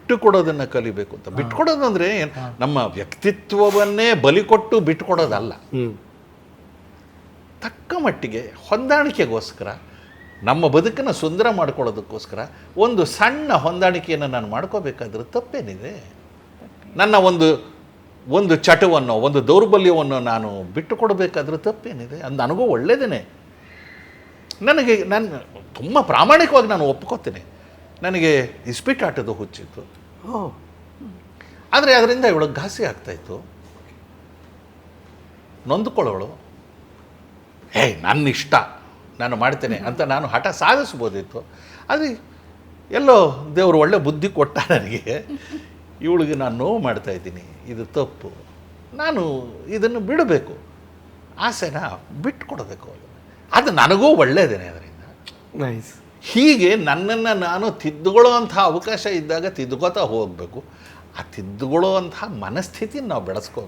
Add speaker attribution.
Speaker 1: ಬಿಟ್ಟುಕೊಡೋದನ್ನು ಕಲಿಬೇಕು ಅಂತ. ಬಿಟ್ಕೊಡೋದಂದರೆ ನಮ್ಮ ವ್ಯಕ್ತಿತ್ವವನ್ನೇ ಬಲಿ ಕೊಟ್ಟು ಬಿಟ್ಕೊಡೋದಲ್ಲ. ತಕ್ಕ ಮಟ್ಟಿಗೆ ಹೊಂದಾಣಿಕೆಗೋಸ್ಕರ, ನಮ್ಮ ಬದುಕನ್ನು ಸುಂದರ ಮಾಡ್ಕೊಳ್ಳೋದಕ್ಕೋಸ್ಕರ ಒಂದು ಸಣ್ಣ ಹೊಂದಾಣಿಕೆಯನ್ನು ನಾನು ಮಾಡ್ಕೋಬೇಕಾದ್ರೆ ತಪ್ಪೇನಿದೆ? ನನ್ನ ಒಂದು ಚಟವನ್ನು, ಒಂದು ದೌರ್ಬಲ್ಯವನ್ನು ನಾನು ಬಿಟ್ಟುಕೊಡಬೇಕಾದ್ರೆ ತಪ್ಪೇನಿದೆ? ಅದು ನನಗೂ ಒಳ್ಳೆಯದೇ. ನಾನು ತುಂಬ ಪ್ರಾಮಾಣಿಕವಾಗಿ ನಾನು ಒಪ್ಕೋತೀನಿ, ನನಗೆ ಇಸ್ಪೀಟಾಟದ ಹುಚ್ಚಿತ್ತು. ಆದರೆ ಅದರಿಂದ ಇವಳಿಗೆ ಘಾಸಿ ಆಗ್ತಾಯಿತ್ತು. ನೊಂದುಕೊಳ್ಳೋಳು, ನನ್ನ ಇಷ್ಟ, ನಾನು ಮಾಡ್ತೇನೆ ಅಂತ ನಾನು ಹಠ ಸಾಧಿಸ್ಬೋದಿತ್ತು. ಆದರೆ ಎಲ್ಲೋ ದೇವರು ಒಳ್ಳೆ ಬುದ್ಧಿ ಕೊಟ್ಟ ನನಗೆ. ಇವಳಿಗೆ ನಾನು ನೋವು ಮಾಡ್ತಾಯಿದ್ದೀನಿ, ಇದು ತಪ್ಪು, ನಾನು ಇದನ್ನು ಬಿಡಬೇಕು, ಆಸೆನ ಬಿಟ್ಕೊಡ್ಬೇಕು. ಅದು ನನಗೂ ಒಳ್ಳೆಯದೇನೆ ಅದರಿಂದ.
Speaker 2: ನೈಸ್.
Speaker 1: ಹೀಗೆ ನನ್ನನ್ನು ನಾನು ತಿದ್ದುಕೊಳ್ಳೋ ಅಂಥ ಅವಕಾಶ ಇದ್ದಾಗ ತಿದ್ದುಕೋತಾ ಹೋಗಬೇಕು. ಆ ತಿದ್ದುಕೊಳ್ಳೋ ಅಂಥ ಮನಸ್ಥಿತಿನ ನಾವು ಬೆಳೆಸ್ಕೋಬೇಕು.